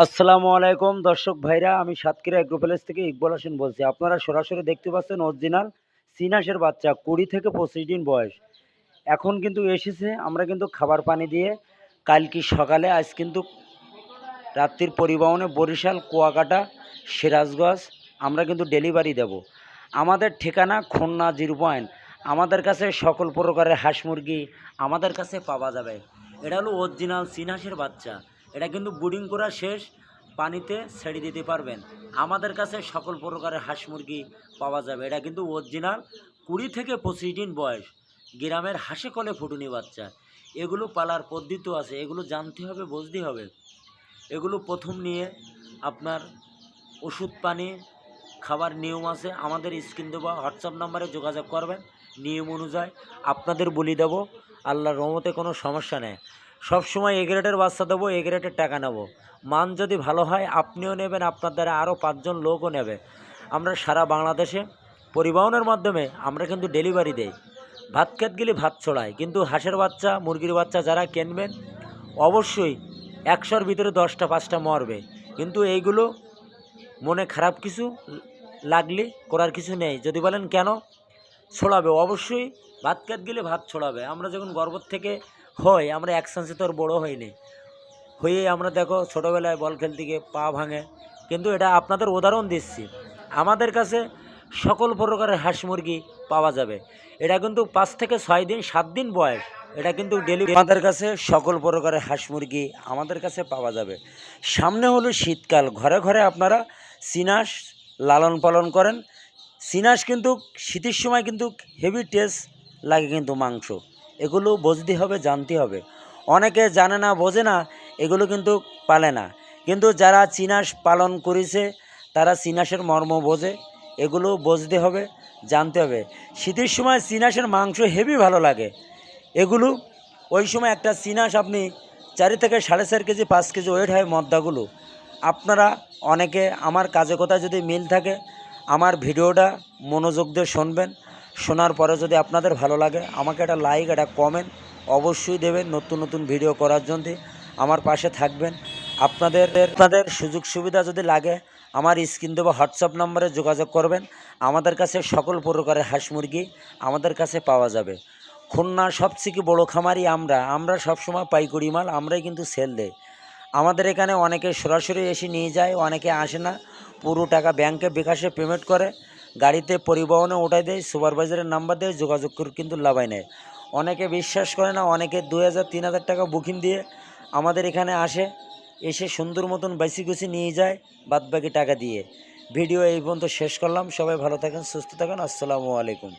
আসসালামু আলাইকুম দর্শক ভাইরা, আমি সাতক্ষীরা এগ্রো প্যালেস থেকে ইকবাল হোসেন বলছি। আপনারা সরাসরি দেখতে পাচ্ছেন অরিজিনাল চীনাসের বাচ্চা, 20 থেকে 25 দিন বয়স। এখন কিন্তু এসেছে, আমরা কিন্তু খাবার পানি দিয়ে কালকে সকালে, আজ কিন্তু রাত্রির পরিবহনে বরিশাল, কুয়াকাটা, সিরাজগঞ্জ আমরা কিন্তু ডেলিভারি দেব। আমাদের ঠিকানা খুলনা 0 পয়েন্ট। আমাদের কাছে সকল প্রকারের হাঁস মুরগি আমাদের কাছে পাওয়া যাবে। এটা হলো অরিজিনাল চীনাসের বাচ্চা। এটা কিন্তু ব্রিডিং করা শেষ, পানিতে ছেড়ে দিতে পারবেন। আমাদের কাছে সকল প্রকারের হাঁস মুরগি পাওয়া যাবে। এটা কিন্তু অরিজিনাল 20 থেকে 25 দিন বয়স, গ্রামের হাঁসে কলে ফুটুনি বাচ্চা। এগুলো পালার পদ্ধতিও আছে, এগুলো জানতে হবে, বুঝতে হবে। এগুলো প্রথম নিয়ে আপনার ওষুধ পানি খাবার নিয়ম আছে, আমাদের স্ক্রিন দেওয়া হোয়াটসঅ্যাপ নাম্বারে যোগাযোগ করবেন। নিয়ম অনুযায়ী আপনাদের বলি দেব। আল্লাহর রহমতে কোনো সমস্যা নেই। সবসময় এ গ্রেডের বাচ্চা দেবো, এ গ্রেডের টাকা নেব। মান যদি ভালো হয় আপনিও নেবেন, আপনার দ্বারা আরও 5 জন লোকও নেবে। আমরা সারা বাংলাদেশে পরিবহনের মাধ্যমে আমরা কিন্তু ডেলিভারি দেই। ভাত খেত গেলে ভাত ছড়ায়, কিন্তু হাঁসের বাচ্চা, মুরগির বাচ্চা যারা কিনবেন অবশ্যই 100-র ভিতরে 10টা 5টা মরবে। কিন্তু এইগুলো মনে খারাপ কিছু লাগলে করার কিছু নেই। যদি বলেন কেন, ছড়াবে অবশ্যই। ভাত খেত গেলে ভাত ছড়াবে। আমরা যখন গর্ভ থেকে হয়, আমরা এক চান্সে তো আর বড়ো হয়নি, হয়ে আমরা দেখো ছোটোবেলায় বল খেলতে গিয়ে পা ভাঙে। কিন্তু এটা আপনাদের উদাহরণ দিচ্ছি। আমাদের কাছে সকল প্রকারের হাঁস মুরগি পাওয়া যাবে। এটা কিন্তু 5 থেকে 6 দিন 7 দিন বয়স। এটা কিন্তু ডেলিভারি আমাদের কাছে সকল প্রকারের হাঁস মুরগি আমাদের কাছে পাওয়া যাবে। সামনে হলো শীতকাল, ঘরে ঘরে আপনারা চীনাস লালন পালন করেন। চীনাস কিন্তু শীতের সময় কিন্তু হেভি টেস্ট লাগে, কিন্তু মাংস এগুলো বুঝতে হবে, জানতে হবে। অনেকে জানে না, বোঝে না, এগুলো কিন্তু পালে না। কিন্তু যারা চীনাস পালন করেছে তারা চীনাসের মর্ম বোঝে। এগুলো বুঝতে হবে, জানতে হবে। শীতের সময় চীনাসের মাংস হেভি ভালো লাগে। এগুলো ওই সময় একটা চীনাস আপনি 4 থেকে 4.5 কেজি 5 কেজি ওয়েট হয় মদ্দাগুলো। আপনারা অনেকে আমার কাজে কথা যদি মিল থাকে, আমার ভিডিওটা মনোযোগ দিয়ে শুনবেন। শোনার পরে যদি আপনাদের ভালো লাগে, আমাকে একটা লাইক, একটা কমেন্ট অবশ্যই দেবেন। নতুন নতুন ভিডিও করার জন্য আমার পাশে থাকবেন। আপনাদের সুযোগ সুবিধা যদি লাগে, আমার স্ক্রিন দেওয়া হোয়াটসঅ্যাপ নম্বরে যোগাযোগ করবেন। আমাদের কাছে সকল প্রকারের হাঁস মুরগি আমাদের কাছে পাওয়া যাবে। খুলনা সবথেকে বড় খামারি আমরা সবসময় পাইকারি মাল আমরাই কিন্তু সেল দেই। আমাদের এখানে অনেকে সরাসরি এসে নিয়ে যায়, অনেকে আসে না, পুরো টাকা ব্যাংকে বিকাশে পেমেন্ট করে গাড়িতে পরিবহনে ওঠাই দেয়, সুপারভাইজারের নাম্বার দিয়ে যোগাযোগ করে কিন্তু লাভাই নেয়। অনেকে বিশ্বাস করে না, অনেকে 2000-3000 টাকা বুকিং দিয়ে আমাদের এখানে আসে, এসে সুন্দর মতন বাইসি গুছি নিয়ে যায় বাদবাকি টাকা দিয়ে। ভিডিও এই পর্যন্ত শেষ করলাম। সবাই ভালো থাকেন, সুস্থ থাকেন। আসসালামু আলাইকুম।